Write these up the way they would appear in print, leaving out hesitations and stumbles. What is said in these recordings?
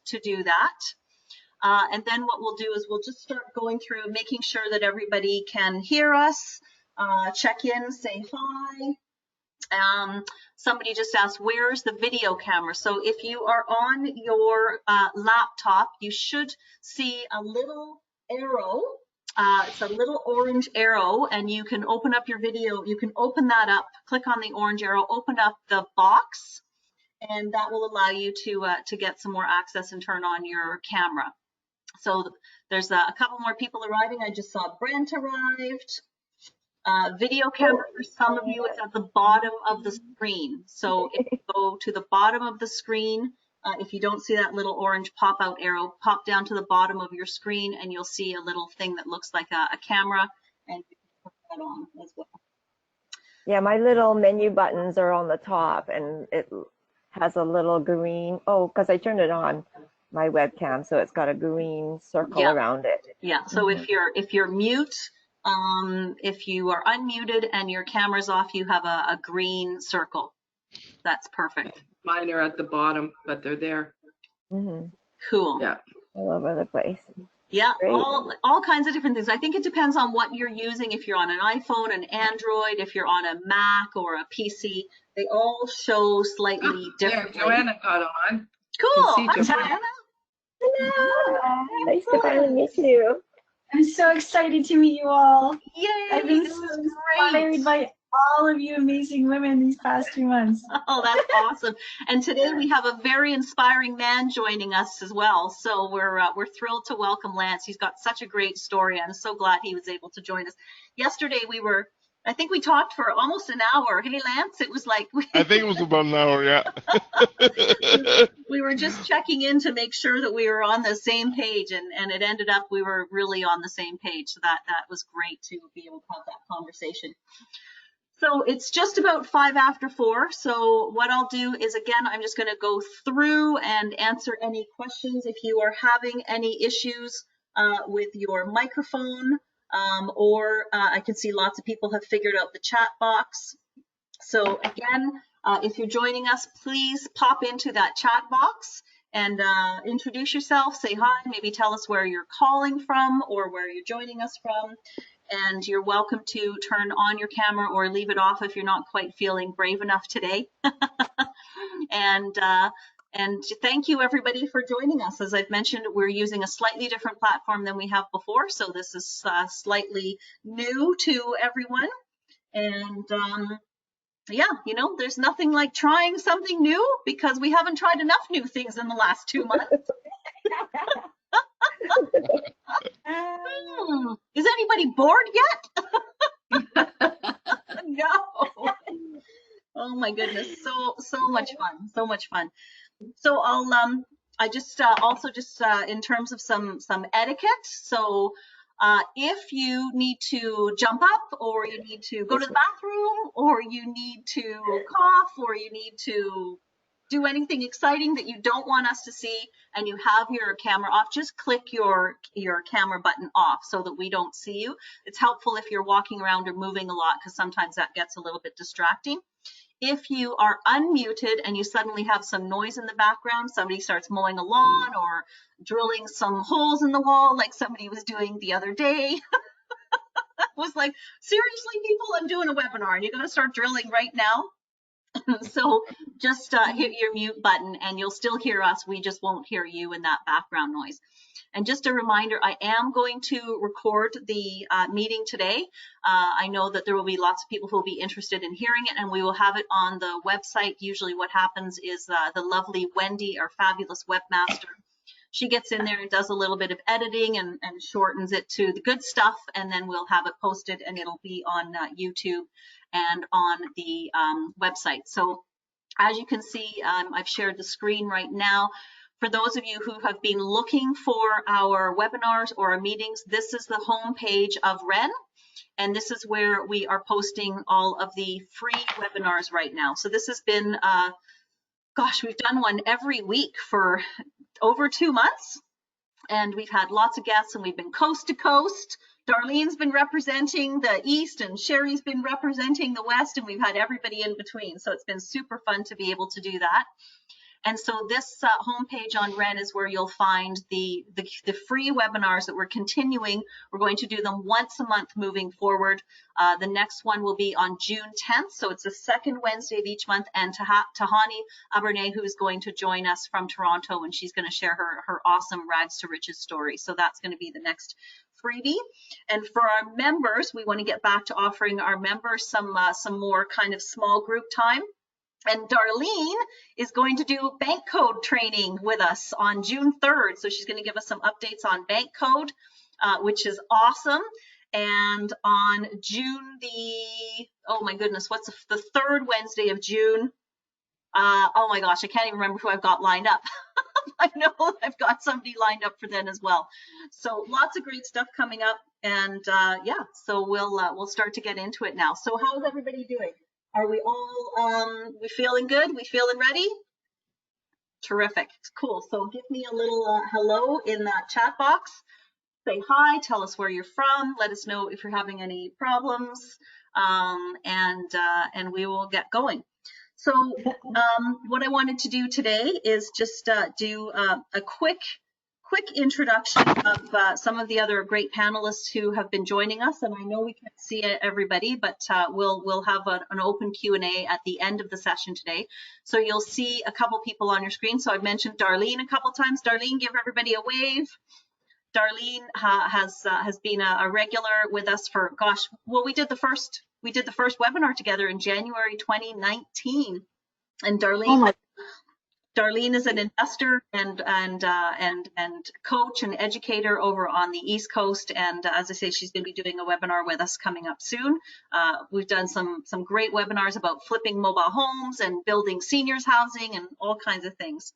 to do that. And then what we'll do is we'll just start going through making sure that everybody can hear us, check in, say hi. Somebody just asked, where's the video camera? So if you are on your laptop, you should see a little arrow. It's a little orange arrow, and you can open up your video. You can open that up, click on the orange arrow, open up the box, and that will allow you to get some more access and turn on your camera. So there's a couple more people arriving. I just saw Brent arrived. Video camera for some of you is at the bottom of the screen. So if you go to the bottom of the screen, if you don't see that little orange pop-out arrow, pop down to the bottom of your screen and you'll see a little thing that looks like a camera, and you can put that on as well. Yeah, my little menu buttons are on the top, and it has a little green, because I turned it on, my webcam, so it's got a green circle around it. Yeah, so if you're mute, if you are unmuted and your camera's off, you have a green circle. That's perfect. Mine are at the bottom, but they're there. Cool. Yeah. All over the place. Yeah, all kinds of different things. I think it depends on what you're using. If you're on an iPhone, an Android, if you're on a Mac or a PC, they all show slightly differently. Yeah, Joanna got on. Cool. Hi, Joanna. Hello. Nice to finally meet you. I'm so excited to meet you all. Yay! I've been so inspired by all of you amazing women these past 2 months. Oh, that's awesome. And today we have a very inspiring man joining us as well. So we're thrilled to welcome Lance. He's got such a great story. I'm so glad he was able to join us. Yesterday I think we talked for almost an hour. Hey, Lance, it was like... I think it was about an hour, yeah. We were just checking in to make sure that we were on the same page, and it ended up we were really on the same page. So that was great to be able to have that conversation. So it's just about 5 after 4. So what I'll do is, again, I'm just going to go through and answer any questions. If you are having any issues with your microphone, or I can see lots of people have figured out the chat box. So again, if you're joining us, please pop into that chat box and introduce yourself, say hi, maybe tell us where you're calling from or where you're joining us from. And you're welcome to turn on your camera or leave it off if you're not quite feeling brave enough today. And thank you, everybody, for joining us. As I've mentioned, we're using a slightly different platform than we have before, so this is slightly new to everyone. And yeah, there's nothing like trying something new, because we haven't tried enough new things in the last 2 months. Is anybody bored yet? No. Oh my goodness, so much fun. So I just also in terms of some etiquette. So if you need to jump up, or you need to go to the bathroom, or you need to cough, or you need to do anything exciting that you don't want us to see, and you have your camera off, just click your camera button off so that we don't see you. It's helpful if you're walking around or moving a lot, because sometimes that gets a little bit distracting. If you are unmuted and you suddenly have some noise in the background, somebody starts mowing a lawn or drilling some holes in the wall like somebody was doing the other day. I was like, seriously, people, I'm doing a webinar and you're going to start drilling right now? So just hit your mute button and you'll still hear us. We just won't hear you in that background noise. And just a reminder, I am going to record the meeting today. I know that there will be lots of people who will be interested in hearing it, and we will have it on the website. Usually what happens is the lovely Wendy, our fabulous webmaster, she gets in there and does a little bit of editing and shortens it to the good stuff, and then we'll have it posted, and it'll be on YouTube and on the website. So as you can see, I've shared the screen right now. For those of you who have been looking for our webinars or our meetings, this is the home page of WREN, and this is where we are posting all of the free webinars right now. So this has been, gosh, we've done one every week for over 2 months, and we've had lots of guests, and we've been coast to coast. Darlene's been representing the East, and Sherry's been representing the West, and we've had everybody in between. So it's been super fun to be able to do that. And so this homepage on WREN is where you'll find the free webinars that we're continuing. We're going to do them once a month moving forward. The next one will be on June 10th. So it's the second Wednesday of each month. And Tahani Abernay, who is going to join us from Toronto, and she's going to share her awesome Rags to Riches story. So that's going to be the next freebie. And for our members, we want to get back to offering our members some more kind of small group time. And Darlene is going to do bank code training with us on June 3rd. So she's going to give us some updates on bank code, which is awesome. And on June oh my goodness, what's the third Wednesday of June? Oh my gosh, I can't even remember who I've got lined up. I know I've got somebody lined up for then as well. So lots of great stuff coming up. And yeah, so we'll start to get into it now. So how's everybody doing? Are we all, we feeling good? We feeling ready? Terrific, cool. So give me a little hello in that chat box. Say hi, tell us where you're from. Let us know if you're having any problems, and we will get going. So what I wanted to do today is just do a quick introduction of some of the other great panelists who have been joining us. And I know we can't see everybody, but we'll have an open Q&A at the end of the session today. So you'll see a couple people on your screen. So I've mentioned Darlene a couple times. Darlene, give everybody a wave. Darlene has been a regular with us for, gosh, well, we did the first webinar together in January 2019. And Darlene, Darlene is an investor and coach and educator over on the East Coast. And as I say, she's going to be doing a webinar with us coming up soon. We've done some great webinars about flipping mobile homes and building seniors housing and all kinds of things.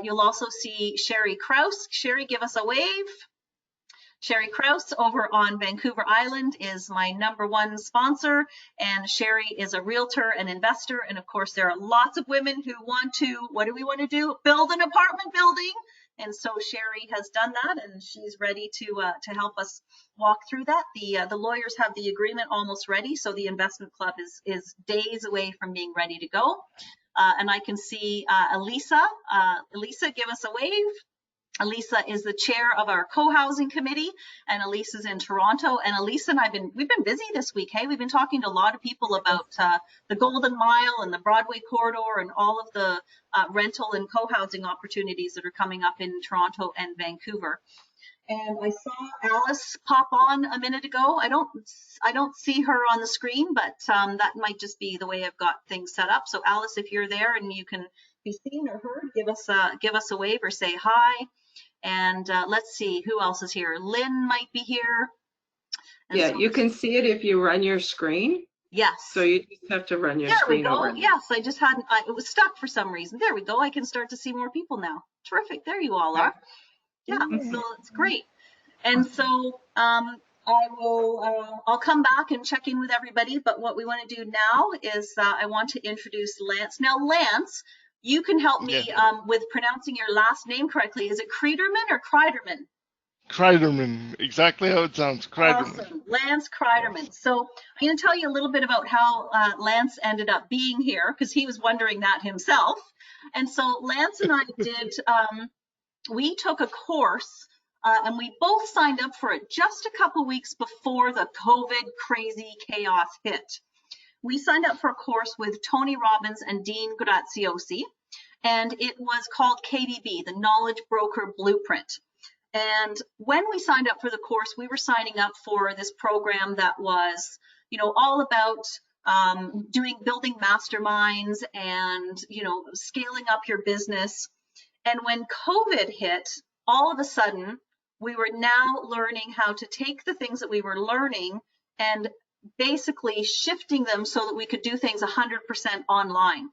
You'll also see Sherry Krause. Sherry, give us a wave. Sherry Krause over on Vancouver Island is my #1 sponsor, and Sherry is a realtor and investor. And of course, there are lots of women who want to, what do we want to do? Build an apartment building. And so Sherry has done that, and she's ready to help us walk through that. The lawyers have the agreement almost ready, so the investment club is days away from being ready to go. And I can see Elisa. Elisa, give us a wave. Elisa is the chair of our co-housing committee, and Elisa's in Toronto. And Elisa and we've been busy this week. Hey, we've been talking to a lot of people about the Golden Mile and the Broadway corridor and all of the rental and co-housing opportunities that are coming up in Toronto and Vancouver. And I saw Alice pop on a minute ago. I don't see her on the screen, but that might just be the way I've got things set up. So Alice, if you're there and you can be seen or heard, give us a wave or say hi. And let's see who else is here. Lynn might be here. And Yeah, so, you can see it if you run your screen. Yes. So you just have to run your screen. There we go. Over. Yes, I just hadn't. It was stuck for some reason. There we go. I can start to see more people now. Terrific. There you all are. Yeah, so it's great. And so I'll come back and check in with everybody. But what we want to do now is I want to introduce Lance. Now, Lance, you can help me with pronouncing your last name correctly. Is it Cryderman or Cryderman? Cryderman, exactly how it sounds, Cryderman. Awesome, Lance Cryderman. So I'm going to tell you a little bit about how Lance ended up being here, because he was wondering that himself. And so Lance and I did, we took a course and we both signed up for it just a couple weeks before the COVID crazy chaos hit. We signed up for a course with Tony Robbins and Dean Graziosi, and it was called KBB, the Knowledge Broker Blueprint. And when we signed up for the course, we were signing up for this program that was, all about building masterminds and, scaling up your business. And when COVID hit, all of a sudden, we were now learning how to take the things that we were learning and basically shifting them so that we could do things 100% online.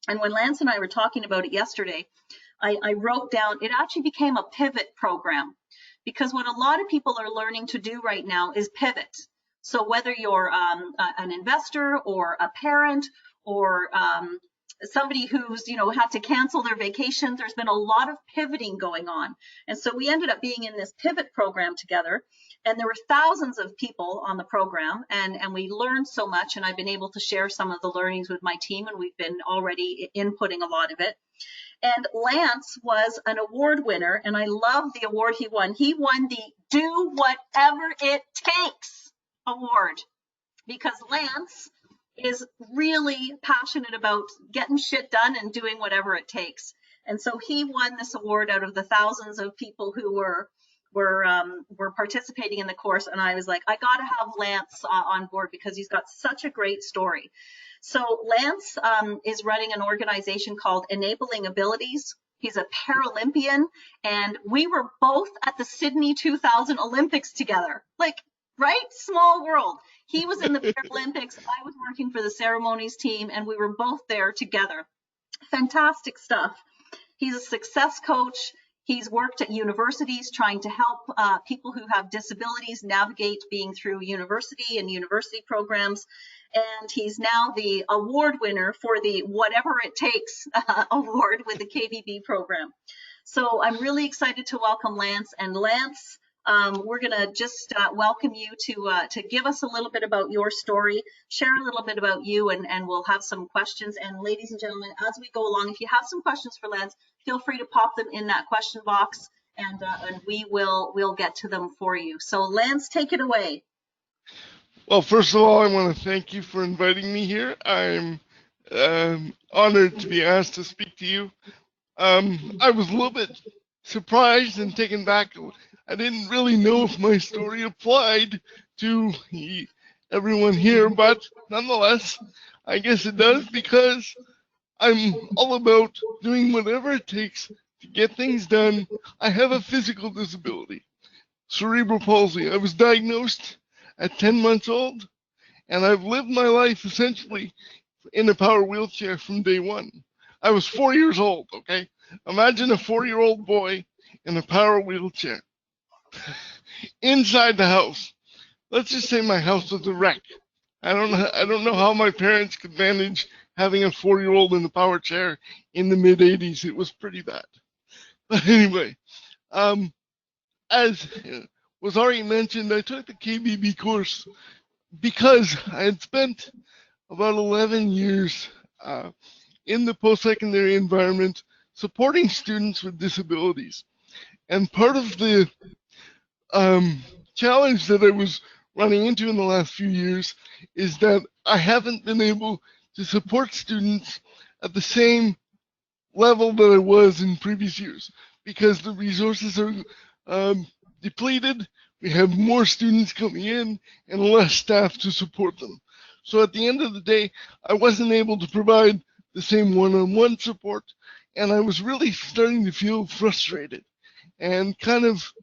And when Lance and I were talking about it yesterday, I wrote down, it actually became a pivot program, because what a lot of people are learning to do right now is pivot. So whether you're an investor or a parent or somebody who's had to cancel their vacation, there's been a lot of pivoting going on. And so we ended up being in this pivot program together, and there were thousands of people on the program, and we learned so much, and I've been able to share some of the learnings with my team, and we've been already inputting a lot of it. And Lance was an award winner, and I love the award he won. He won the Do Whatever It Takes award, because Lance is really passionate about getting shit done and doing whatever it takes. And so he won this award out of the thousands of people who were participating in the course. And I was like, I got to have Lance on board because he's got such a great story. So Lance is running an organization called Enabling Abilities. He's a Paralympian, and we were both at the Sydney 2000 Olympics together. Like, right? Small world. He was in the Paralympics. I was working for the ceremonies team, and we were both there together. Fantastic stuff. He's a success coach. He's worked at universities trying to help people who have disabilities navigate being through university and university programs. And he's now the award winner for the Whatever It Takes award with the KBB program. So I'm really excited to welcome Lance. And Lance, we're going to just welcome you to give us a little bit about your story, share a little bit about you, and we'll have some questions. And ladies and gentlemen, as we go along, if you have some questions for Lance, feel free to pop them in that question box, and we'll get to them for you. So Lance, take it away. Well, first of all, I want to thank you for inviting me here. I'm honored to be asked to speak to you. I was a little bit surprised and taken back. I didn't really know if my story applied to everyone here, but nonetheless, I guess it does, because I'm all about doing whatever it takes to get things done. I have a physical disability, cerebral palsy. I was diagnosed at 10 months old, and I've lived my life essentially in a power wheelchair from day one. I was 4 years old, okay? Imagine a 4-year-old boy in a power wheelchair. Inside the house. Let's just say my house was a wreck. I don't know how my parents could manage having a 4-year-old in the power chair in the mid-'80s. It was pretty bad. But anyway, as was already mentioned, I took the KBB course because I had spent about 11 years in the post-secondary environment supporting students with disabilities. And part of the challenge that I was running into in the last few years is that I haven't been able to support students at the same level that I was in previous years, because the resources are depleted. We have more students coming in and less staff to support them. So at the end of the day, I wasn't able to provide the same one-on-one support, and I was really starting to feel frustrated and kind of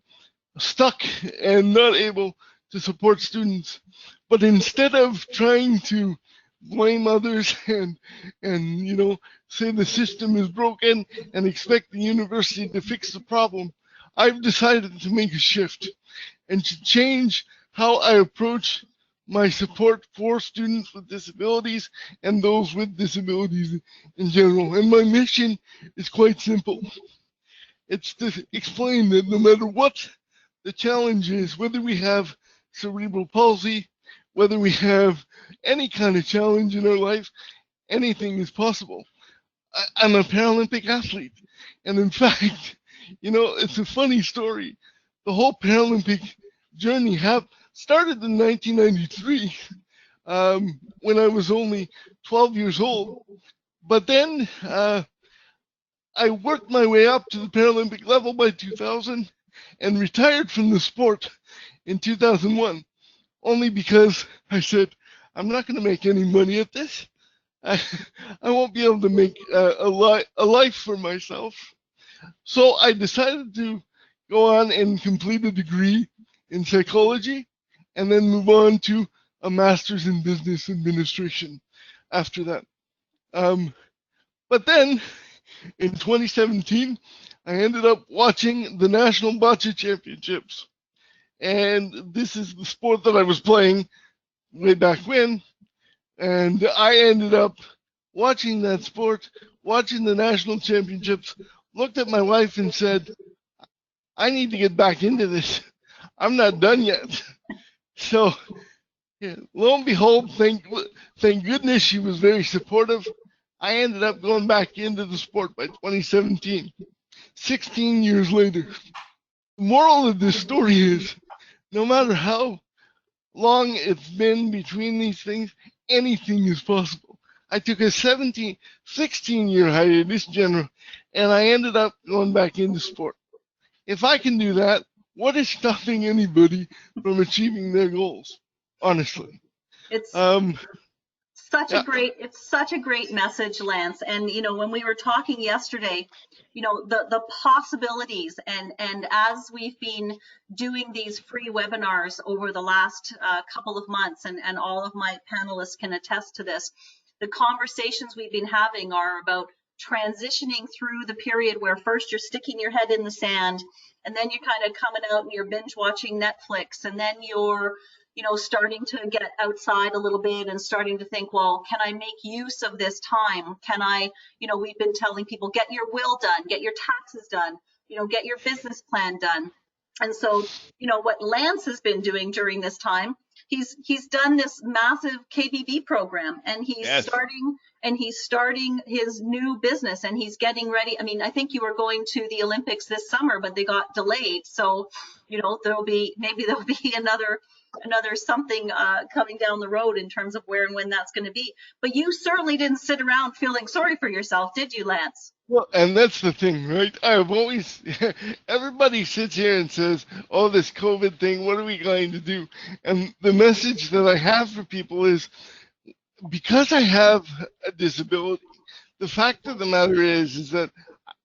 stuck and not able to support students. But instead of trying to blame others and say the system is broken and expect the university to fix the problem, I've decided to make a shift and to change how I approach my support for students with disabilities and those with disabilities in general. And my mission is quite simple. It's to explain that no matter what the challenge is, whether we have cerebral palsy, whether we have any kind of challenge in our life, anything is possible. I'm a Paralympic athlete. And in fact, it's a funny story. The whole Paralympic journey started in 1993 when I was only 12 years old. But then I worked my way up to the Paralympic level by 2000 and retired from the sport in 2001, only because I said, I'm not going to make any money at this. I won't be able to make a life for myself. So I decided to go on and complete a degree in psychology and then move on to a master's in business administration after that. But then in 2017, I ended up watching the National Bocce Championships. And this is the sport that I was playing way back when. And I ended up watching that sport, watching the national championships, looked at my wife and said, I need to get back into this. I'm not done yet. So lo and behold, thank goodness she was very supportive. I ended up going back into the sport by 2017, 16 years later. The moral of this story is, no matter how long it's been between these things, anything is possible. I took a 16-year hiatus, General, and I ended up going back into sport. If I can do that, what is stopping anybody from achieving their goals? Honestly. It's Yeah. it's such a great message, Lance. And when we were talking yesterday, the possibilities, and as we've been doing these free webinars over the last couple of months, and all of my panelists can attest to this, the conversations we've been having are about transitioning through the period where first you're sticking your head in the sand, and then you're kind of coming out and you're binge watching Netflix, and then you're starting to get outside a little bit and starting to think, well, can I make use of this time? Can I, we've been telling people, get your will done, get your taxes done, get your business plan done. And so, what Lance has been doing during this time, he's done this massive KBB program, and he's starting his new business, and he's getting ready. I mean, I think you were going to the Olympics this summer, but they got delayed. So, there'll be another something coming down the road in terms of where and when that's going to be. But you certainly didn't sit around feeling sorry for yourself, did you, Lance? Well, and that's the thing, right? I've always, everybody sits here and says, oh, this COVID thing, what are we going to do? And the message that I have for people is, because I have a disability, the fact of the matter is that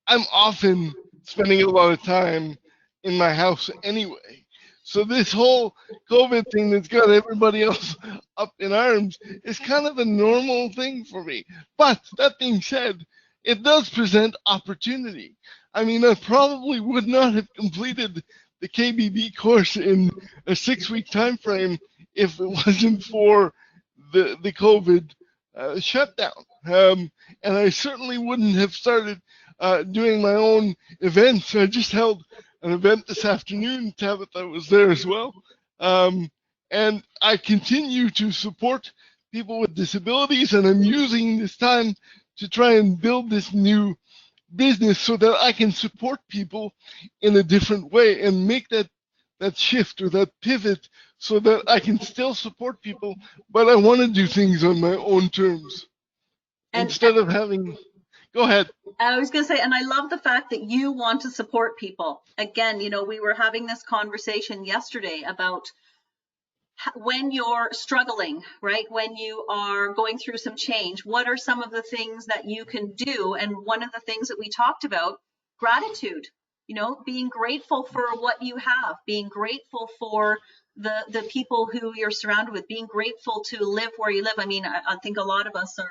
I'm often spending a lot of time in my house anyway. So this whole COVID thing that's got everybody else up in arms is kind of a normal thing for me. But that being said, it does present opportunity. I mean, I probably would not have completed the KBB course in a 6-week time frame if it wasn't for the COVID shutdown. And I certainly wouldn't have started doing my own events. I just held an event this afternoon. Tabitha was there as well. And I continue to support people with disabilities, and I'm using this time to try and build this new business so that I can support people in a different way and make that shift or that pivot so that I can still support people, but I want to do things on my own terms. Instead of having, go ahead. I was going to say, and I love the fact that you want to support people. Again, we were having this conversation yesterday about when you're struggling, right? When you are going through some change, what are some of the things that you can do? And one of the things that we talked about, gratitude, being grateful for what you have, being grateful for the people who you're surrounded with, being grateful to live where you live. I mean, I think a lot of us are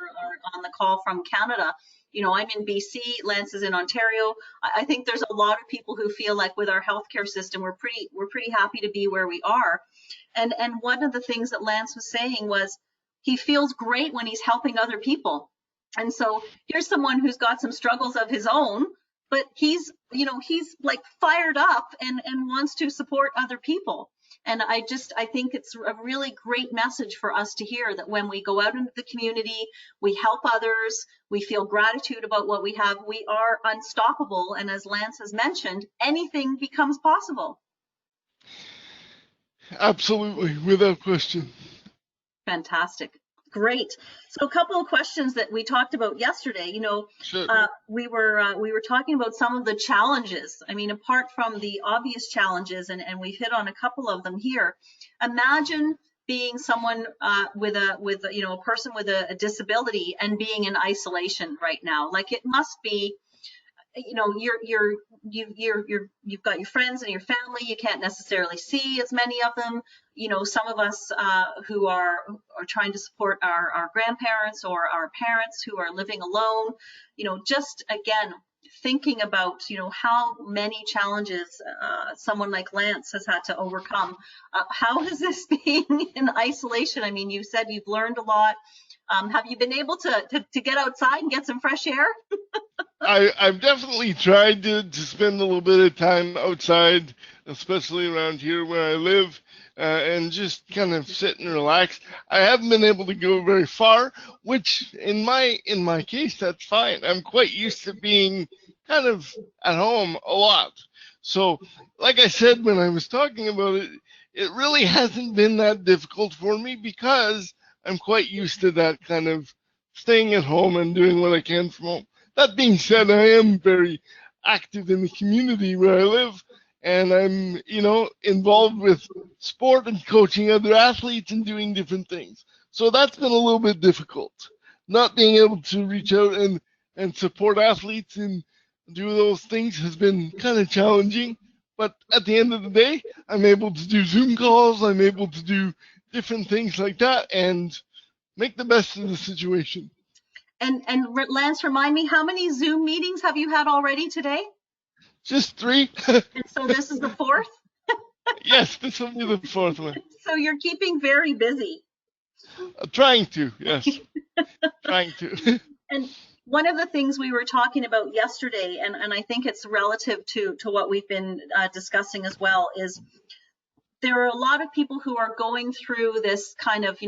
on the call from Canada. I'm in BC, Lance is in Ontario. I think there's a lot of people who feel like with our healthcare system, we're pretty happy to be where we are. And one of the things that Lance was saying was he feels great when he's helping other people. And so here's someone who's got some struggles of his own, but he's like fired up and wants to support other people. And I think it's a really great message for us to hear that when we go out into the community, we help others, we feel gratitude about what we have, we are unstoppable. And as Lance has mentioned, anything becomes possible. Absolutely, without question. Fantastic. Great. So a couple of questions that we talked about yesterday, Sure. we were talking about some of the challenges. I mean, apart from the obvious challenges, and we've hit on a couple of them here. Imagine being someone with a person with a disability and being in isolation right now. Like, it must be, you've got your friends and your family. You can't necessarily see as many of them. Some of us who are trying to support our grandparents or our parents who are living alone. Just again, thinking about how many challenges someone like Lance has had to overcome. How has this been in isolation? I mean, you said you've learned a lot. Have you been able to get outside and get some fresh air? I've definitely tried to spend a little bit of time outside, especially around here where I live, and just kind of sit and relax. I haven't been able to go very far, which in my case, that's fine. I'm quite used to being kind of at home a lot. So, like I said when I was talking about it, it really hasn't been that difficult for me because I'm quite used to that kind of staying at home and doing what I can from home. That being said, I am very active in the community where I live, and I'm, involved with sport and coaching other athletes and doing different things. So that's been a little bit difficult. Not being able to reach out and support athletes and do those things has been kind of challenging. But at the end of the day, I'm able to do Zoom calls. I'm able to do different things like that and make the best of the situation. And Lance, remind me, how many Zoom meetings have you had already today? Just 3. And so this is the 4th? Yes, this will be the 4th one. So you're keeping very busy. Trying to, yes. Trying to. And one of the things we were talking about yesterday, and I think it's relative to what we've been discussing as well, is there are a lot of people who are going through this kind of,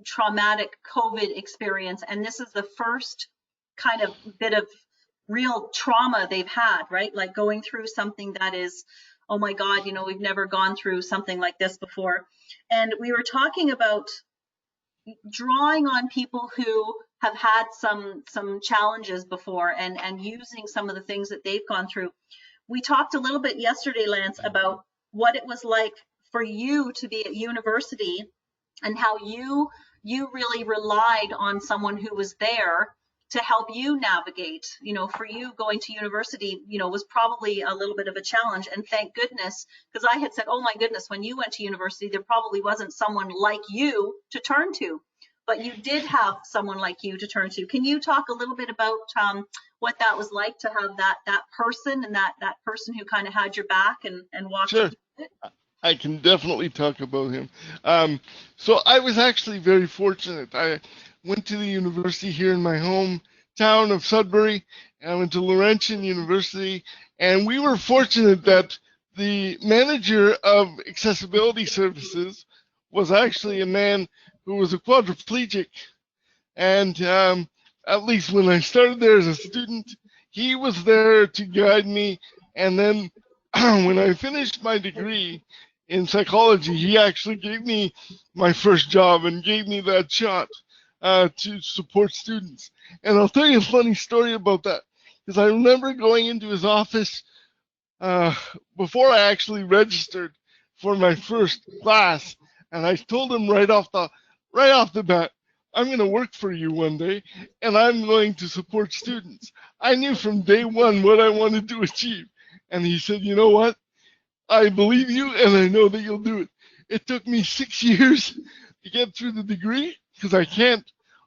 traumatic COVID experience. And this is the first kind of bit of real trauma they've had, right? Like going through something that is, oh my God, we've never gone through something like this before. And we were talking about drawing on people who have had some challenges before and using some of the things that they've gone through. We talked a little bit yesterday, Lance, about what it was like for you to be at university and how you really relied on someone who was there to help you navigate. For you, going to university, was probably a little bit of a challenge. And thank goodness, because I had said, oh my goodness, when you went to university, there probably wasn't someone like you to turn to. But you did have someone like you to turn to. Can you talk a little bit about what that was like to have that person and that person who kind of had your back and walked Sure. you through it? I can definitely talk about him. So I was actually very fortunate. I went to the university here in my hometown of Sudbury, and I went to Laurentian University, and we were fortunate that the manager of accessibility services was actually a man who was a quadriplegic. And at least when I started there as a student, he was there to guide me. And then when I finished my degree in psychology, he actually gave me my first job and gave me that shot to support students. And I'll tell you a funny story about that, because I remember going into his office before I actually registered for my first class, and I told him right off the bat, I'm going to work for you one day, and I'm going to support students. I knew from day one what I wanted to achieve. And he said, you know what? I believe you, and I know that you'll do it. It took me 6 years to get through the degree, because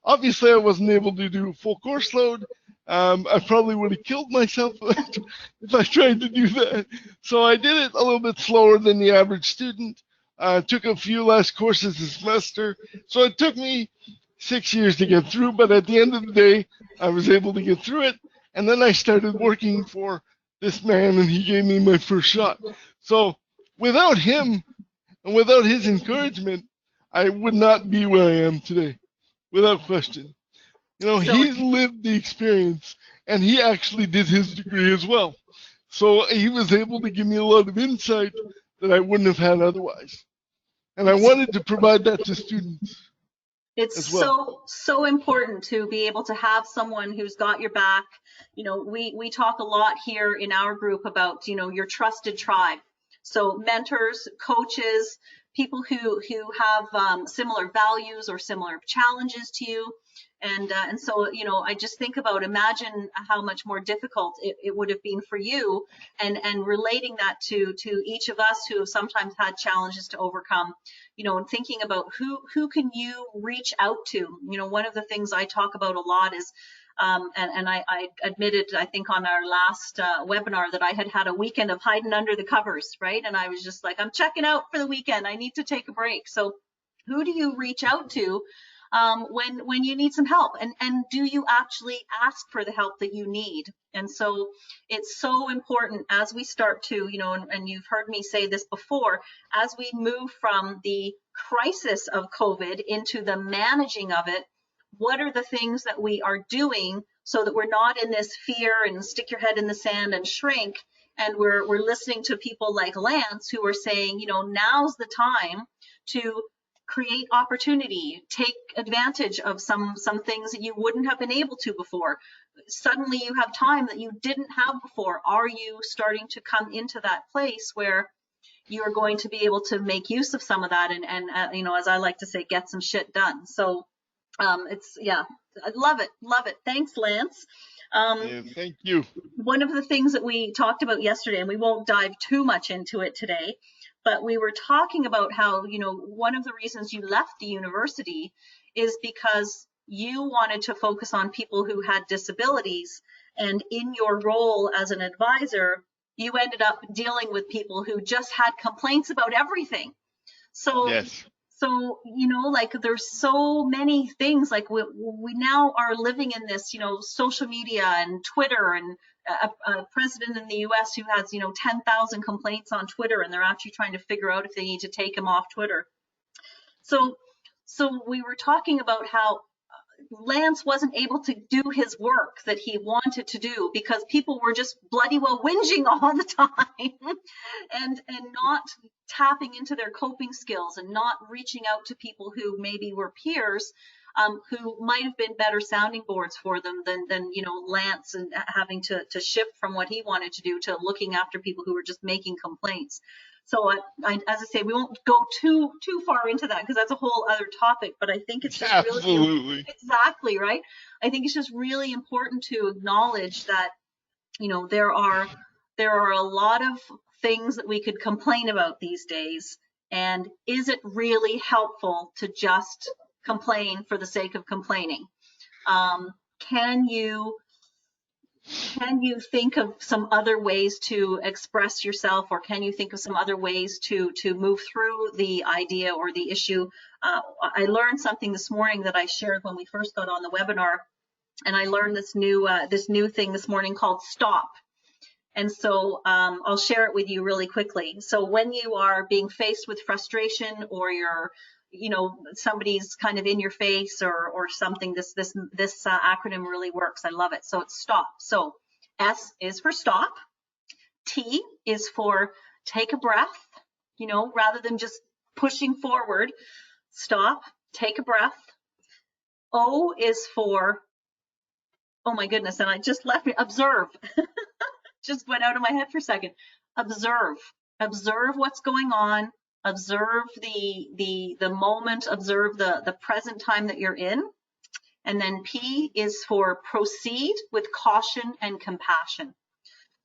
obviously I wasn't able to do a full course load. I probably would have killed myself if I tried to do that. So I did it a little bit slower than the average student. Took a few less courses a semester. So it took me 6 years to get through, but at the end of the day, I was able to get through it. And then I started working for this man, and he gave me my first shot. So without him and without his encouragement, I would not be where I am today, without question. He's lived the experience, and he actually did his degree as well. So he was able to give me a lot of insight that I wouldn't have had otherwise. And I wanted to provide that to students. It's well. so important to be able to have someone who's got your back. We talk a lot here in our group about, your trusted tribe. So mentors, coaches, people who have similar values or similar challenges to you. And so, I just think about, imagine how much more difficult it would have been for you, and relating that to each of us who have sometimes had challenges to overcome, and thinking about who can you reach out to. One of the things I talk about a lot is, and I admitted, I think on our last webinar, that I had a weekend of hiding under the covers, right? And I was just like, I'm checking out for the weekend. I need to take a break. So who do you reach out to when you need some help, and do you actually ask for the help that you need? And so it's so important as we start to, you know, and you've heard me say this before, as we move from the crisis of COVID into the managing of it, what are the things that we are doing so that we're not in this fear and stick your head in the sand and shrink? And we're listening to people like Lance who are saying, you know, now's the time to create opportunity, take advantage of some things that you wouldn't have been able to before. Suddenly you have time that you didn't have before. Are you starting to come into that place where you're going to be able to make use of some of that and you know, as I like to say, get some shit done? So it's, yeah, I love it. Love it. Thanks, Lance. Yeah, thank you. One of the things that we talked about yesterday, and we won't dive too much into it today, but we were talking about how, you know, one of the reasons you left the university is because you wanted to focus on people who had disabilities. And in your role as an advisor, you ended up dealing with people who just had complaints about everything. So Yes. So, you know, like there's so many things, like we now are living in this, you know, social media and Twitter, and a president in the US who has, you know, 10,000 complaints on Twitter, and they're actually trying to figure out if they need to take him off Twitter. So we were talking about how Lance wasn't able to do his work that he wanted to do because people were just bloody well whinging all the time and not tapping into their coping skills and not reaching out to people who maybe were peers who might have been better sounding boards for them than you know, Lance, and having to shift from what he wanted to do to looking after people who were just making complaints. So as I say, we won't go too far into that because that's a whole other topic, but I think it's just Absolutely. exactly right. I think it's just really important to acknowledge that, you know, there are a lot of things that we could complain about these days, and is it really helpful to just complain for the sake of complaining? Can you think of some other ways to express yourself, or can you think of some other ways to move through the idea or the issue? I learned something this morning that I shared when we first got on the webinar, and I learned this new thing this morning called stop. And so I'll share it with you really quickly. So when you are being faced with frustration, or you're, you know, somebody's kind of in your face or something, this acronym really works. I love it. So it's stop. So S is for stop. T is for take a breath, you know, rather than just pushing forward. Stop, take a breath. O is for, oh my goodness, and I just left me, observe. Just went out of my head for a second. Observe what's going on. Observe the moment. Observe the present time that you're in. And then P is for proceed with caution and compassion.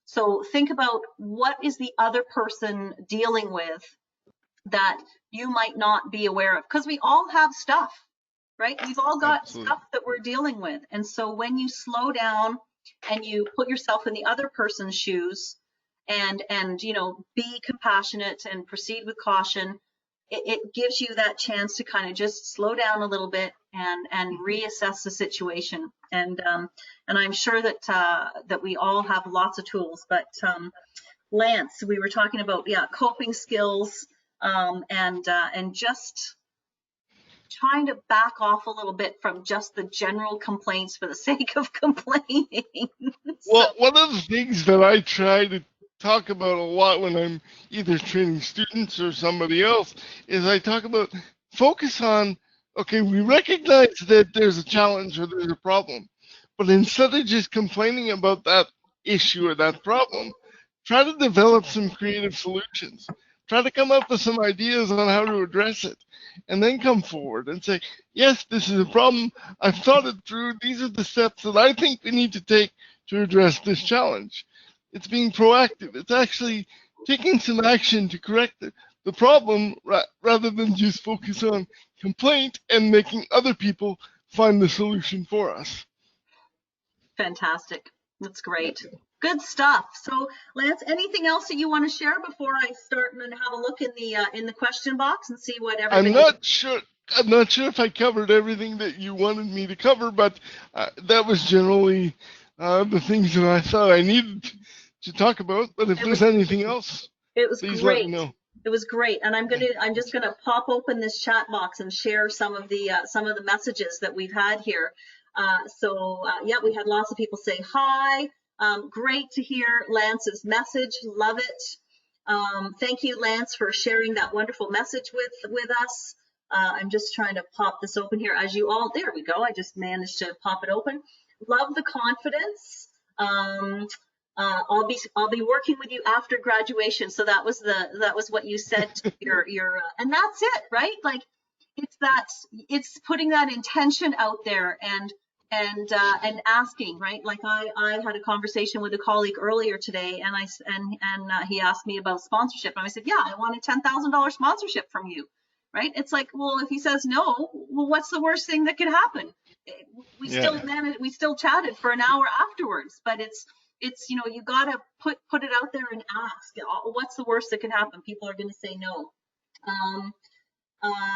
So think about, what is the other person dealing with that you might not be aware of? Because we all have stuff, right? We've all got stuff that we're dealing with. And so when you slow down and you put yourself in the other person's shoes and you know, be compassionate and proceed with caution, it gives you that chance to kind of just slow down a little bit and reassess the situation. And I'm sure that that we all have lots of tools, but Lance, we were talking about, yeah, coping skills, and just trying to back off a little bit from just the general complaints for the sake of complaining. Well, one of the things that I try to talk about a lot when I'm either training students or somebody else is I talk about, focus on, okay, we recognize that there's a challenge or there's a problem, but instead of just complaining about that issue or that problem, try to develop some creative solutions. Try to come up with some ideas on how to address it, and then come forward and say, yes, this is a problem. I've thought it through. These are the steps that I think we need to take to address this challenge. It's being proactive. It's actually taking some action to correct the problem rather than just focus on complaint and making other people find the solution for us. Fantastic. That's great. Good stuff. So, Lance, anything else that you want to share before I start and have a look in the question box and see what everybody? I'm not sure. I'm not sure if I covered everything that you wanted me to cover, but that was generally the things that I thought I needed to talk about. But if there's anything else, It was please let great. me know. It was great, and I'm just gonna pop open this chat box and share some of the messages that we've had here. Yeah, we had lots of people say hi. Great to hear Lance's message. Love it. Thank you, Lance, for sharing that wonderful message with us. I'm just trying to pop this open here. As you all, there we go. I just managed to pop it open. Love the confidence. I'll be working with you after graduation. So that was what you said to your and that's it, right? Like it's putting that intention out there and asking, right? Like I had a conversation with a colleague earlier today, and he asked me about sponsorship, and I said, yeah, I want a $10,000 sponsorship from you, right? It's like, well, if he says no, well, what's the worst thing that could happen? We still chatted for an hour afterwards, but it's you gotta put it out there and ask. What's the worst that can happen? People are going to say no.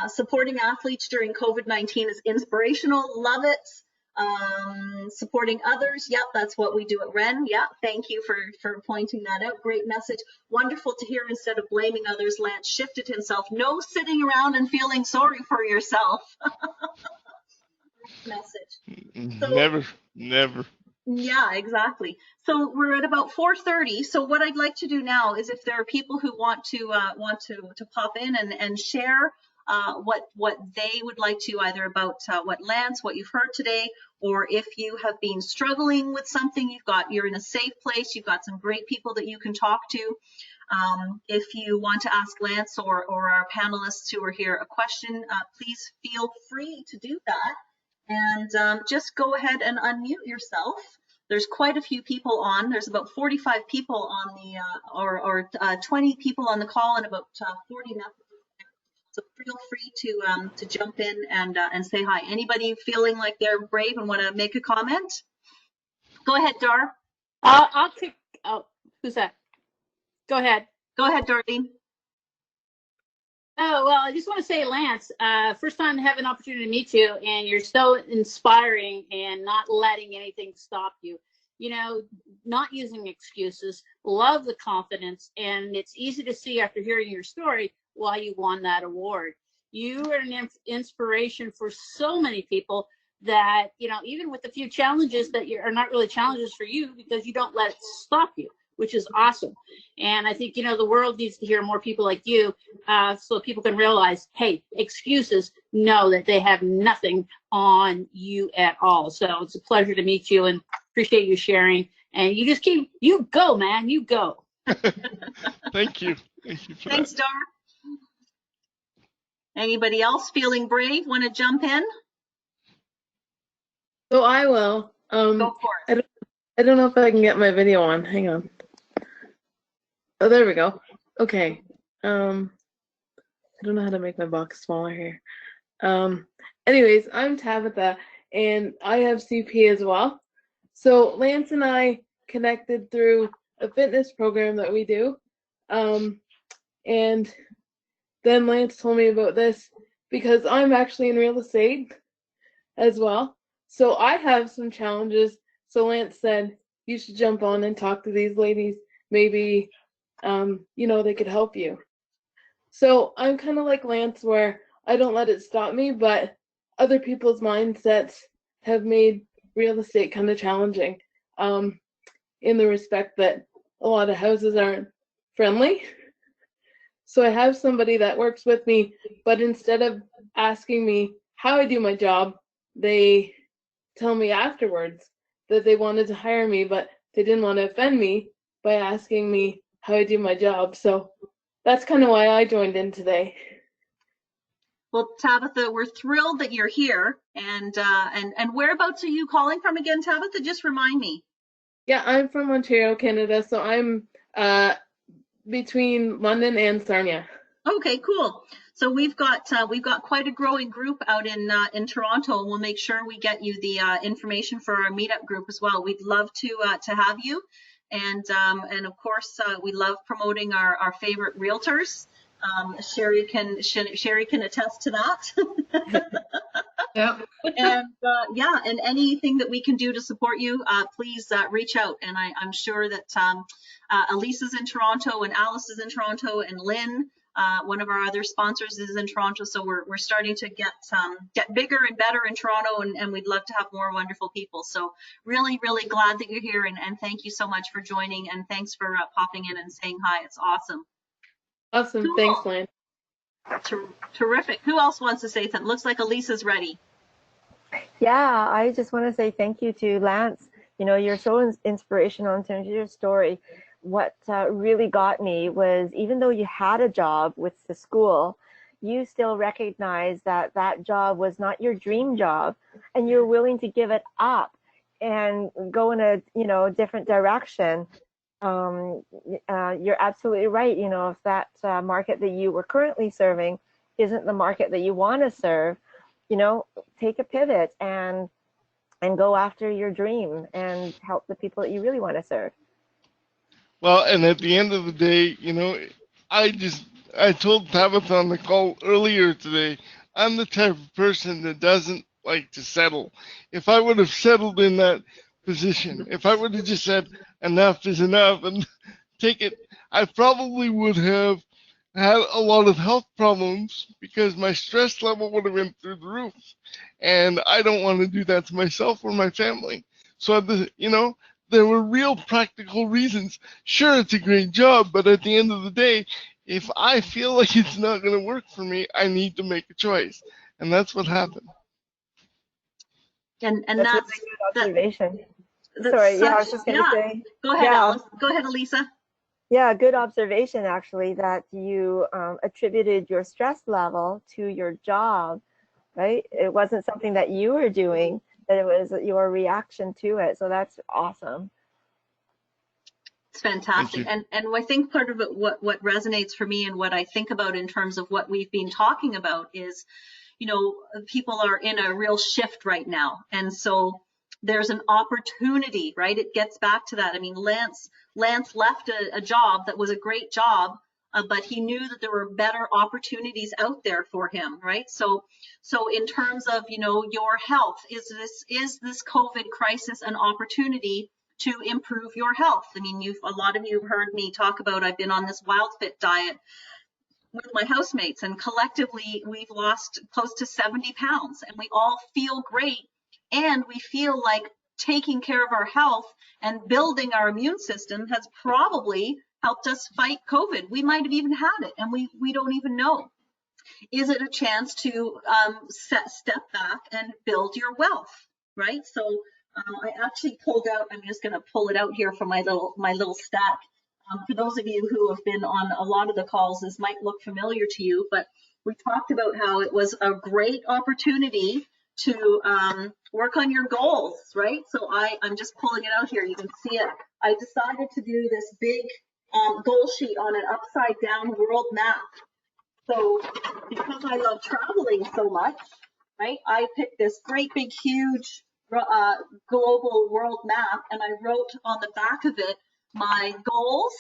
Supporting athletes during COVID-19 is inspirational. Love it. Supporting others. Yep, that's what we do at WREN. Yep, thank you for pointing that out. Great message. Wonderful to hear. Instead of blaming others, Lance shifted himself. No sitting around and feeling sorry for yourself. Message. So, Never. Yeah, exactly. So we're at about 4:30. So what I'd like to do now is, if there are people who want to pop in and share what they would like to, either about what Lance, what you've heard today, or if you have been struggling with something, you're in a safe place, you've got some great people that you can talk to. If you want to ask Lance or our panelists who are here a question, please feel free to do that. And just go ahead and unmute yourself. There's quite a few people on. There's about 45 people on the, 20 people on the call, and about 40 messages. So feel free to jump in and say hi. Anybody feeling like they're brave and want to make a comment? Go ahead, Dar. I'll take. Oh, who's that? Go ahead. Go ahead, Darlene. Oh, well, I just want to say, Lance, first time to have an opportunity to meet you, and you're so inspiring and not letting anything stop you. Not using excuses, love the confidence, and it's easy to see after hearing your story why you won that award. You are an inspiration for so many people that, even with a few challenges that are not really challenges for you, because you don't let it stop you, which is awesome. And I think, the world needs to hear more people like you, so people can realize, hey, excuses, know that they have nothing on you at all. So it's a pleasure to meet you, and appreciate you sharing. And you just you go, man, you go. Thank you. Thanks, Dar. Anybody else feeling brave, want to jump in? So I will. Go for it. I don't know if I can get my video on. Hang on. Oh, there we go. Okay. I don't know how to make my box smaller here. Anyways, I'm Tabitha, and I have CP as well. So Lance and I connected through a fitness program that we do. And then Lance told me about this because I'm actually in real estate as well. So I have some challenges. So Lance said, you should jump on and talk to these ladies. Maybe, they could help you. So I'm kind of like Lance, where I don't let it stop me, but other people's mindsets have made real estate kind of challenging, in the respect that a lot of houses aren't friendly. So I have somebody that works with me, but instead of asking me how I do my job, they tell me afterwards that they wanted to hire me, but they didn't want to offend me by asking me how I do my job. So that's kind of why I joined in today. Well, Tabitha, we're thrilled that you're here. And whereabouts are you calling from again, Tabitha? Just remind me. Yeah, I'm from Ontario, Canada. So I'm between London and Sarnia. Okay, cool. So we've got quite a growing group out in Toronto, and we'll make sure we get you the information for our meetup group as well. We'd love to have you, and of course we love promoting our favorite realtors. Sherry can attest to that. Yeah. And yeah, and anything that we can do to support you, please reach out. And I'm sure that Elise is in Toronto, and Alice is in Toronto, and Lynn, one of our other sponsors, is in Toronto. So we're starting to get bigger and better in Toronto, and we'd love to have more wonderful people. So really, really glad that you're here, and thank you so much for joining, and thanks for popping in and saying hi. It's awesome. Awesome. Cool. Thanks, Lynn. Terrific. Who else wants to say something? Looks like Elisa's ready. Yeah, I just want to say thank you to Lance. You know, you're so inspirational in terms of your story. What really got me was, even though you had a job with the school, you still recognized that that job was not your dream job, and you're willing to give it up and go in a, you know, different direction. You're absolutely right. You know, if that market that you were currently serving isn't the market that you want to serve, you know, take a pivot and go after your dream and help the people that you really want to serve. Well, and at the end of the day, you know, I told Tabitha on the call earlier today, I'm the type of person that doesn't like to settle. If I would have settled in that position, if I would have just said enough is enough and take it, I probably would have had a lot of health problems because my stress level would have been through the roof. And I don't want to do that to myself or my family. So, you know, there were real practical reasons. Sure, it's a great job, but at the end of the day, if I feel like it's not going to work for me, I need to make a choice. And that's what happened. And that's that's a good observation. that's Sorry, yeah, I was such, just going to say. Go ahead, Yeah. Alice. Go ahead, Elisa. Yeah, good observation, actually, that you attributed your stress level to your job, right? It wasn't something that you were doing, that it was your reaction to it. So that's awesome. It's fantastic. And I think part of it, what resonates for me and what I think about in terms of what we've been talking about is, you know, people are in a real shift right now. And so there's an opportunity, right? It gets back to that. I mean, Lance left a job that was a great job, but he knew that there were better opportunities out there for him, right? So in terms of, you know, your health, is this COVID crisis an opportunity to improve your health? I mean, a lot of you have heard me talk about, I've been on this WildFit diet with my housemates, and collectively we've lost close to 70 pounds, and we all feel great, and we feel like taking care of our health and building our immune system has probably helped us fight COVID. We might have even had it, and we don't even know. Is it a chance to step back and build your wealth, right? So I actually pulled out, I'm just going to pull it out here from my little stack. For those of you who have been on a lot of the calls, this might look familiar to you, but we talked about how it was a great opportunity to work on your goals, right? So I'm just pulling it out here. You can see it. I decided to do this big goal sheet on an upside down world map. So because I love traveling so much, right, I picked this great big huge global world map, and I wrote on the back of it my goals,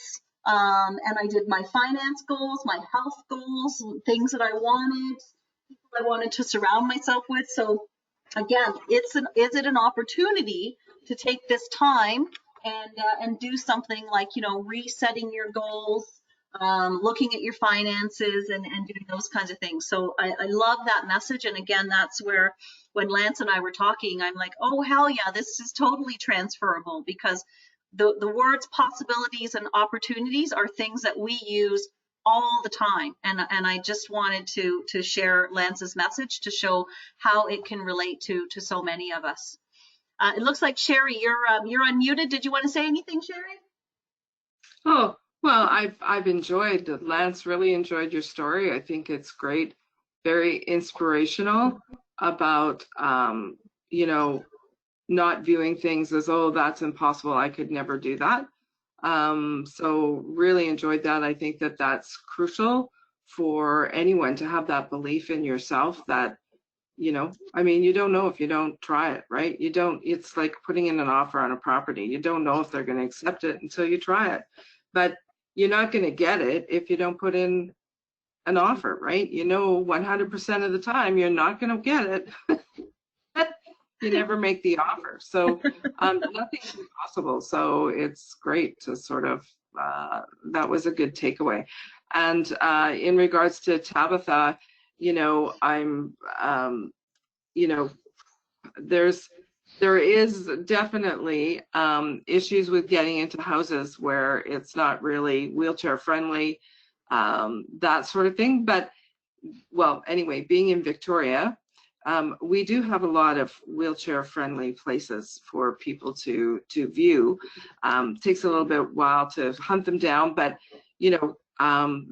and I did my finance goals, my health goals, things that I wanted to surround myself with. So again, is it an opportunity to take this time and do something like, you know, resetting your goals, looking at your finances and doing those kinds of things. So I love that message. And again, that's where when Lance and I were talking, I'm like, oh, hell yeah, this is totally transferable, because the words possibilities and opportunities are things that we use all the time. And I just wanted to share Lance's message to show how it can relate to so many of us. It looks like Sherry, you're unmuted. Did you want to say anything, Sherry? Oh, well, I've enjoyed, Lance really enjoyed your story. I think it's great, very inspirational about, you know, not viewing things as, oh, that's impossible, I could never do that. So really enjoyed that. I think that that's crucial for anyone to have that belief in yourself that, you know, I mean, you don't know if you don't try it, right? You don't, it's like putting in an offer on a property. You don't know if they're going to accept it until you try it. But you're not going to get it if you don't put in an offer, right? You know, 100% of the time you're not going to get it. You never make the offer. So nothing's impossible. So it's great to sort of, that was a good takeaway. And in regards to Tabitha, you know, you know, there is definitely issues with getting into houses where it's not really wheelchair friendly, that sort of thing. But, well, anyway, being in Victoria, we do have a lot of wheelchair-friendly places for people to view. Takes a little bit while to hunt them down, but you know,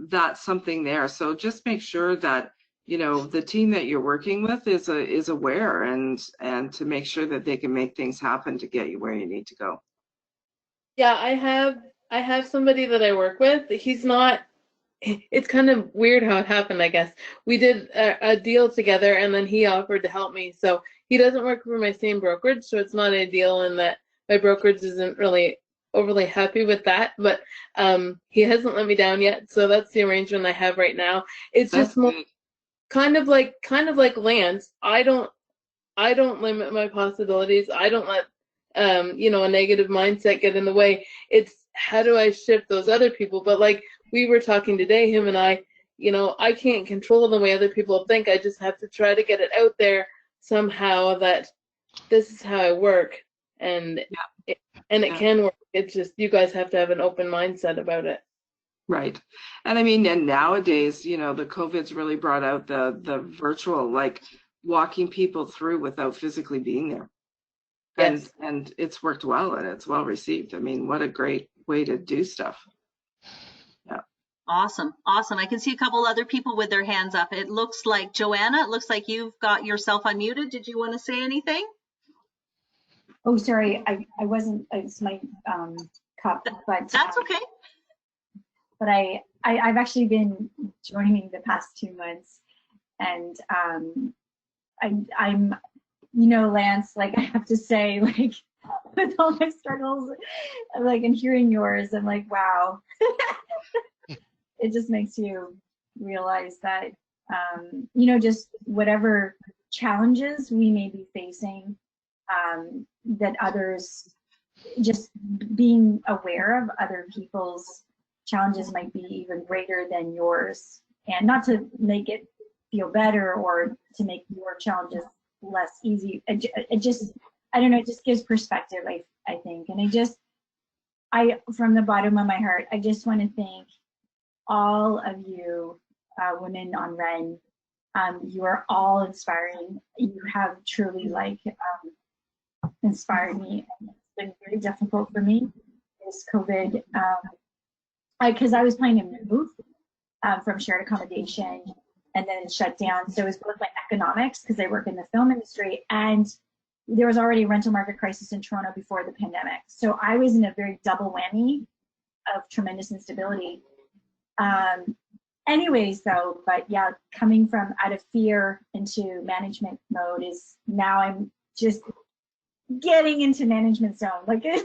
that's something there. So just make sure that you know the team that you're working with is aware and to make sure that they can make things happen to get you where you need to go. Yeah, I have somebody that I work with. He's not. It's kind of weird how it happened, I guess. We did a deal together, and then he offered to help me. So he doesn't work for my same brokerage, so it's not ideal in that my brokerage isn't really overly happy with that. But he hasn't let me down yet, so that's the arrangement I have right now. It's That's just more good. kind of like Lance. I don't limit my possibilities. I don't let you know, a negative mindset get in the way. It's how do I shift those other people? But like we were talking today, him and I, you know, I can't control the way other people think. I just have to try to get it out there somehow that this is how I work, and it can work. It's just you guys have to have an open mindset about it. Right. And I mean, and nowadays, you know, the COVID's really brought out the virtual, like walking people through without physically being there. Yes. And it's worked well and it's well received. I mean, what a great way to do stuff. Yeah. Awesome. Awesome. I can see a couple other people with their hands up. It looks like Joanna, it looks like you've got yourself unmuted. Did you want to say anything? Oh, sorry, I wasn't, it's my cup, but that's okay. But I've actually been joining the past 2 months, and I'm, you know, Lance, like I have to say, like with all my struggles, like and hearing yours, I'm like, wow. It just makes you realize that, you know, just whatever challenges we may be facing, that others, just being aware of other people's challenges might be even greater than yours, and not to make it feel better or to make your challenges less easy. It just, I don't know, it just gives perspective, I think. And I, from the bottom of my heart, I just want to thank all of you women on WREN. You are all inspiring. You have truly like inspired me. And it's been very difficult for me, this COVID, because I was planning to move from shared accommodation, and then it shut down. So it was both my economics, because I work in the film industry, and there was already a rental market crisis in Toronto before the pandemic. So I was in a very double whammy of tremendous instability. Anyways, though, but yeah, coming from out of fear into management mode is now I'm just getting into management zone. Like I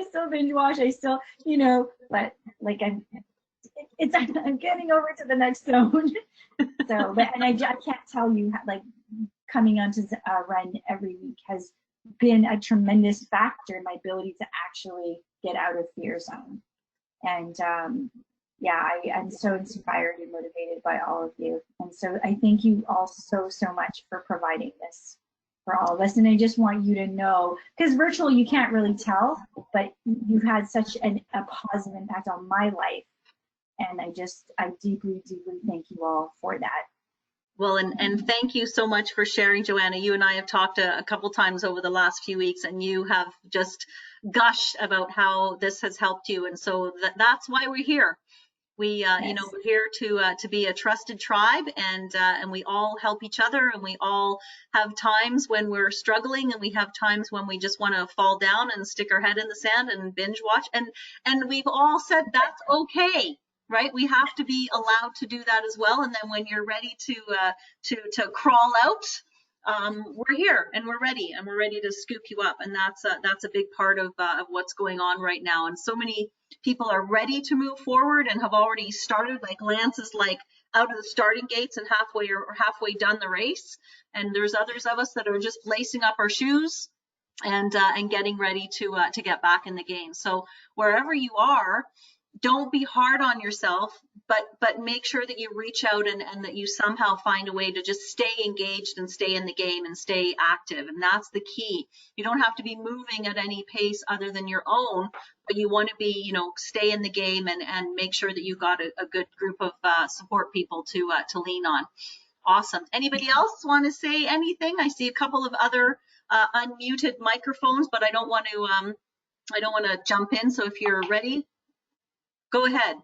still binge watch. I still, you know, but like I'm getting over to the next zone. So, but and I can't tell you, like coming onto WREN every week has been a tremendous factor in my ability to actually get out of fear zone. And yeah, I'm so inspired and motivated by all of you. And so I thank you all so much for providing this for all of us. And I just want you to know, because virtual you can't really tell, but you've had such a positive impact on my life. And I deeply thank you all for that. Well, and thank you so much for sharing, Joanna. You and I have talked a couple times over the last few weeks, and you have just gushed about how this has helped you. And so that's why we're here. We, Yes. you know, we're here to be a trusted tribe, and we all help each other, and we all have times when we're struggling, and we have times when we just want to fall down and stick our head in the sand and binge watch, and we've all said that's okay, right? We have to be allowed to do that as well. And then when you're ready to crawl out, we're here and we're ready to scoop you up. And that's a big part of what's going on right now. And so many people are ready to move forward and have already started. Like Lance is like out of the starting gates and halfway done the race. And there's others of us that are just lacing up our shoes and getting ready to get back in the game. So wherever you are, don't be hard on yourself, but make sure that you reach out and that you somehow find a way to just stay engaged and stay in the game and stay active. And that's the key. You don't have to be moving at any pace other than your own, but you want to be, you know, stay in the game and make sure that you got a good group of support people to lean on. Awesome. Anybody else want to say anything? I see a couple of other unmuted microphones, but I don't want to jump in. So if you're ready, go ahead.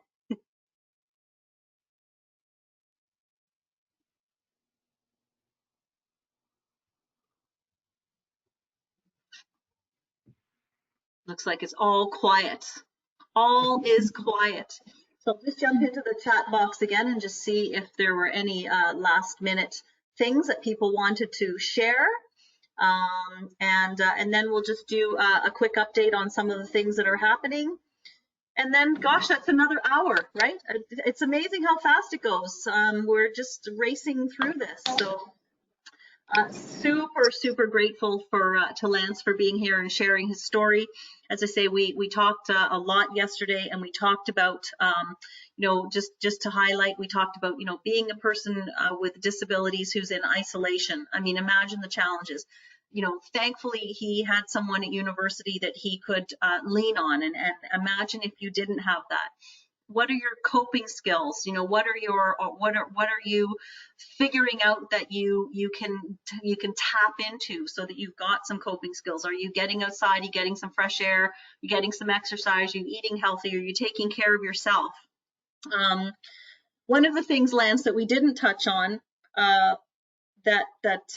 Looks like it's all quiet. All is quiet. So I'll just jump into the chat box again and just see if there were any last minute things that people wanted to share. And then we'll just do a quick update on some of the things that are happening. And then, gosh, that's another hour, right? It's amazing how fast it goes. We're just racing through this. So super grateful to Lance for being here and sharing his story. As I say, we talked a lot yesterday, and we talked about, you know, just to highlight, we talked about, you know, being a person with disabilities who's in isolation. I mean, imagine the challenges. You know, thankfully he had someone at university that he could lean on, and imagine if you didn't have that. What are your coping skills? You know, what are you figuring out that you can tap into so that you've got some coping skills? Are you getting outside? Are you getting some fresh air? Are you getting some exercise? Are you eating healthy? Are you taking care of yourself? One of the things, Lance, that we didn't touch on that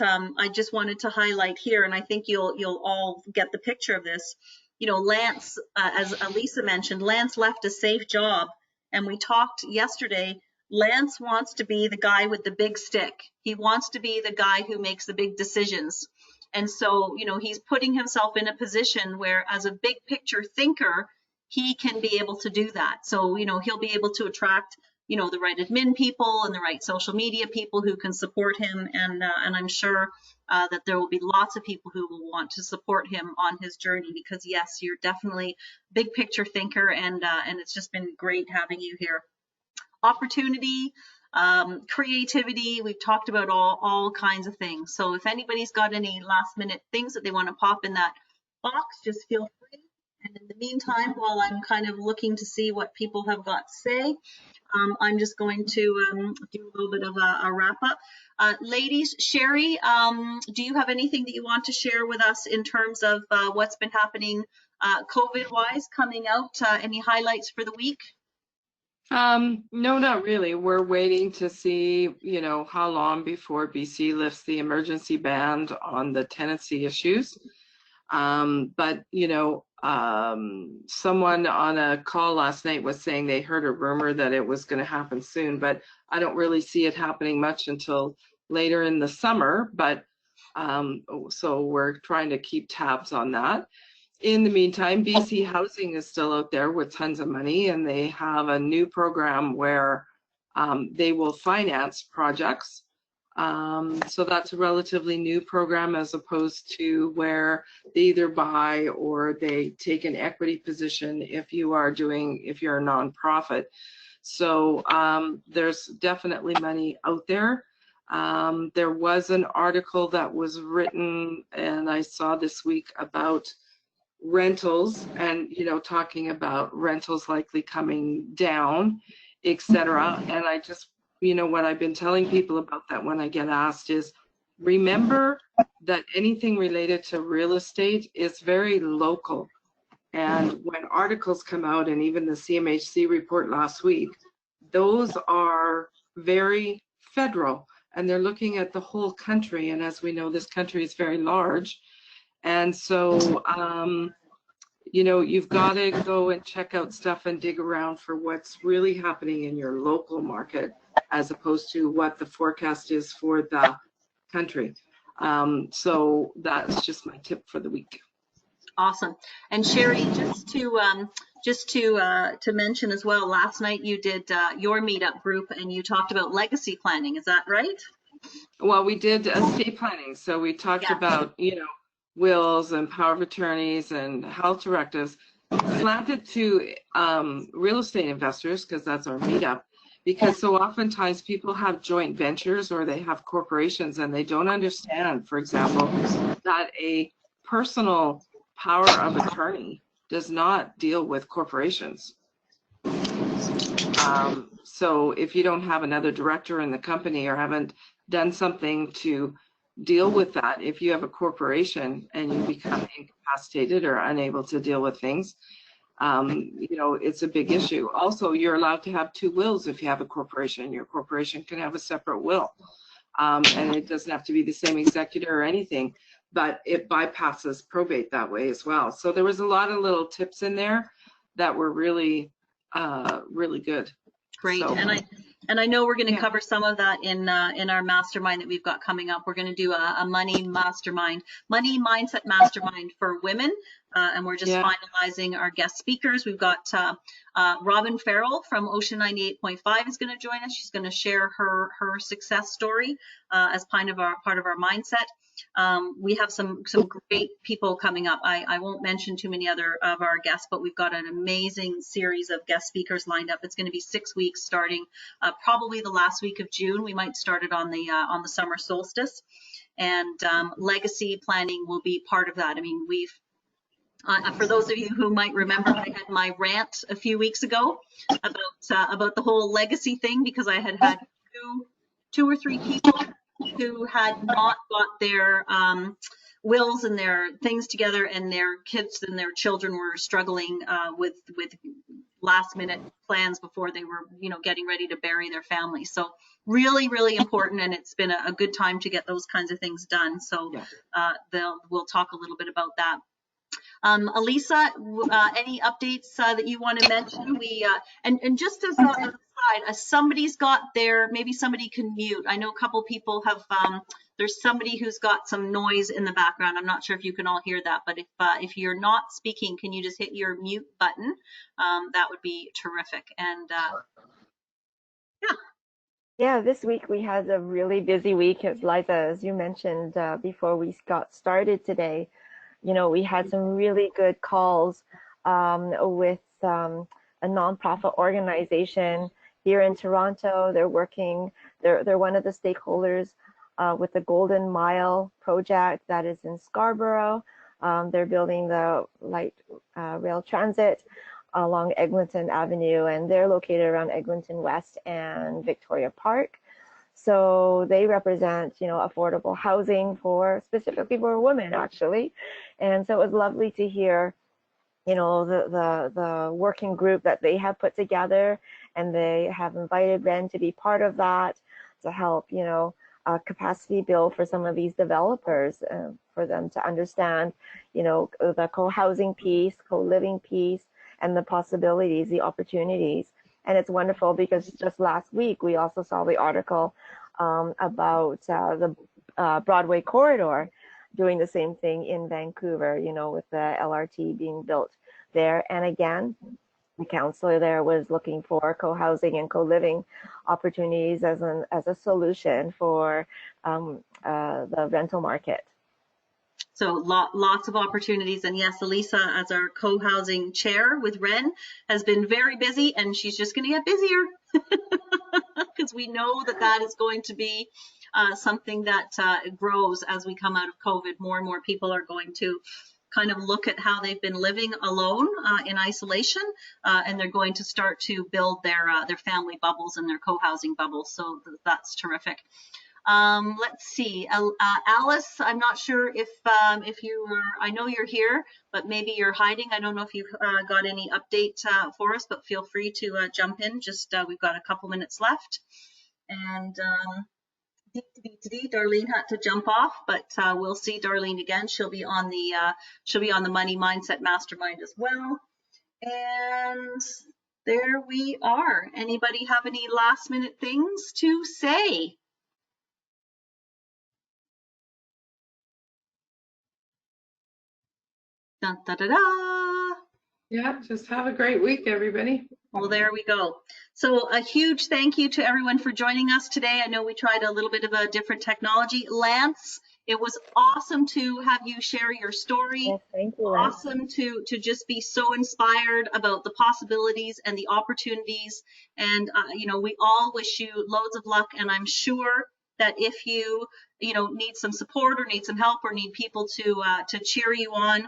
I just wanted to highlight here, and I think you'll all get the picture of this. You know, Lance, as Elisa mentioned, Lance left a safe job, and we talked yesterday. Lance wants to be the guy with the big stick. He wants to be the guy who makes the big decisions. And so, you know, he's putting himself in a position where, as a big picture thinker, he can be able to do that. So, you know, he'll be able to attract, you know, the right admin people and the right social media people who can support him. And I'm sure that there will be lots of people who will want to support him on his journey, because yes, you're definitely a big picture thinker, and it's just been great having you here. Opportunity, creativity, we've talked about all kinds of things. So if anybody's got any last minute things that they want to pop in that box, just feel free. And in the meantime, while I'm kind of looking to see what people have got to say, I'm just going to do a little bit of a wrap up. Ladies, Sherry, do you have anything that you want to share with us in terms of what's been happening COVID-wise coming out? Any highlights for the week? No, not really. We're waiting to see, you know, how long before BC lifts the emergency ban on the tenancy issues. But, you know, someone on a call last night was saying they heard a rumor that it was going to happen soon, but I don't really see it happening much until later in the summer. But so we're trying to keep tabs on that. In the meantime, BC Housing is still out there with tons of money, and they have a new program where they will finance projects. So that's a relatively new program, as opposed to where they either buy or they take an equity position if you're a nonprofit. So there's definitely money out there. There was an article that was written, and I saw this week, about rentals, and, you know, talking about rentals likely coming down, etc. And I just, you know, what I've been telling people about that when I get asked is, remember that anything related to real estate is very local. And when articles come out, and even the CMHC report last week, those are very federal, and they're looking at the whole country. And as we know, this country is very large. And so, you know, you've got to go and check out stuff and dig around for what's really happening in your local market, as opposed to what the forecast is for the country. So that's just my tip for the week. Awesome. And Sherry, just to mention as well, last night you did your meetup group and you talked about legacy planning. Is that right? Well, we did estate planning. So we talked about, wills and power of attorneys and health directives, slanted to real estate investors, because that's our meetup. Because so oftentimes people have joint ventures or they have corporations and they don't understand, for example, that a personal power of attorney does not deal with corporations. So if you don't have another director in the company or haven't done something to deal with that, if you have a corporation and you become incapacitated or unable to deal with things, it's a big issue. Also, you're allowed to have 2 wills if you have a corporation. Your corporation can have a separate will. And it doesn't have to be the same executor or anything, but it bypasses probate that way as well. So there was a lot of little tips in there that were really, really good. Great. So, and I know we're going to cover some of that in our mastermind that we've got coming up. We're going to do a money mindset mastermind for women, and we're just finalizing our guest speakers. We've got Robin Farrell from Ocean 98.5 is going to join us. She's going to share her success story as part of our mindset. We have some great people coming up. I won't mention too many other of our guests, but we've got an amazing series of guest speakers lined up. It's going to be 6 weeks starting probably the last week of June. We might start it on the summer solstice, and legacy planning will be part of that. I mean, we've for those of you who might remember, I had my rant a few weeks ago about the whole legacy thing, because I had two or three people who had not got their wills and their things together, and their kids and their children were struggling with last minute plans before they were getting ready to bury their family. So really, really important, and it's been a good time to get those kinds of things done. So we'll talk a little bit about that. Elisa, any updates that you want to mention? And just as an aside, somebody's got maybe somebody can mute. I know a couple people have, there's somebody who's got some noise in the background. I'm not sure if you can all hear that, but if you're not speaking, can you just hit your mute button? That would be terrific. And Yeah, this week we had a really busy week, as Liza, as you mentioned before we got started today. We had some really good calls with a nonprofit organization here in Toronto. They're one of the stakeholders with the Golden Mile project that is in Scarborough. They're building the light rail transit along Eglinton Avenue, and they're located around Eglinton West and Victoria Park. So they represent, affordable housing specifically for women, actually. And so it was lovely to hear, the working group that they have put together, and they have invited WREN to be part of that to help, capacity build for some of these developers, for them to understand, the co-housing piece, co-living piece, and the possibilities, the opportunities. And it's wonderful because just last week we also saw the article about the Broadway corridor doing the same thing in Vancouver, with the LRT being built there. And again, the councillor there was looking for co-housing and co-living opportunities as a solution for the rental market. So lots of opportunities. And yes, Elisa, as our co-housing chair with WREN, has been very busy, and she's just going to get busier because we know that is going to be something that grows as we come out of COVID. More and more people are going to kind of look at how they've been living alone in isolation, and they're going to start to build their family bubbles and their co-housing bubbles. So that's terrific. Let's see, Alice, I'm not sure if you were, I know you're here, but maybe you're hiding. I don't know if you've got any update for us, but feel free to jump in. Just we've got a couple minutes left. And Darlene had to jump off, but we'll see Darlene again. She'll be on the Money Mindset Mastermind as well. And there we are. Anybody have any last minute things to say? Dun, da, da, da. Yeah, just have a great week, everybody. Well, there we go. So a huge thank you to everyone for joining us today. I know we tried a little bit of a different technology. Lance, it was awesome to have you share your story. Yes, thank you, Lance. Awesome to just be so inspired about the possibilities and the opportunities. And, you know, we all wish you loads of luck. And I'm sure that if you need some support or need some help or need people to cheer you on,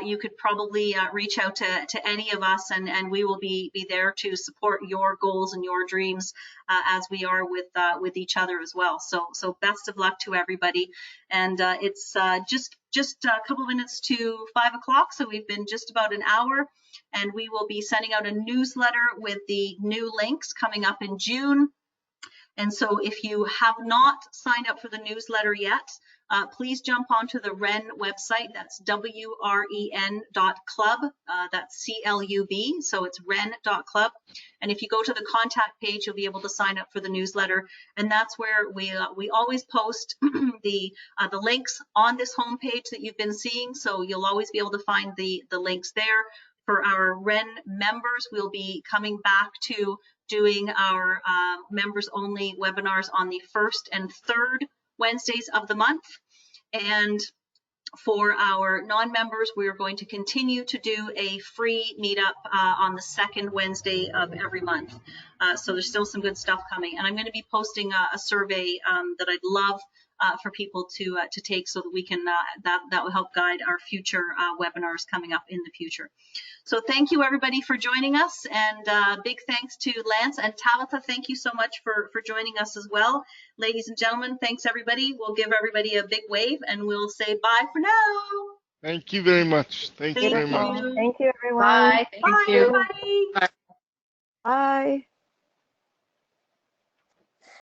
you could probably reach out to any of us, and we will be there to support your goals and your dreams as we are with each other as well. So best of luck to everybody. And it's just a couple minutes to 5 o'clock, so we've been just about an hour, and we will be sending out a newsletter with the new links coming up in June. And so if you have not signed up for the newsletter yet, please jump onto the WREN website. That's WREN.club. That's CLUB. So it's WREN.club. And if you go to the contact page, you'll be able to sign up for the newsletter. And that's where we always post the links on this homepage that you've been seeing. So you'll always be able to find the links there. For our WREN members, we'll be coming back to doing our members only webinars on the 1st and 3rd Wednesdays of the month. And for our non-members, we are going to continue to do a free meetup on the 2nd Wednesday of every month. So there's still some good stuff coming. And I'm going to be posting a survey that I'd love for people to take, so that we can that will help guide our future webinars coming up in the future. So thank you everybody for joining us, and big thanks to Lance and Tabitha. Thank you so much for joining us as well. Ladies and gentlemen, thanks everybody. We'll give everybody a big wave and we'll say bye for now. Thank you very much. Thank you very much. Thank you, everyone. Bye. Bye, everybody. Bye.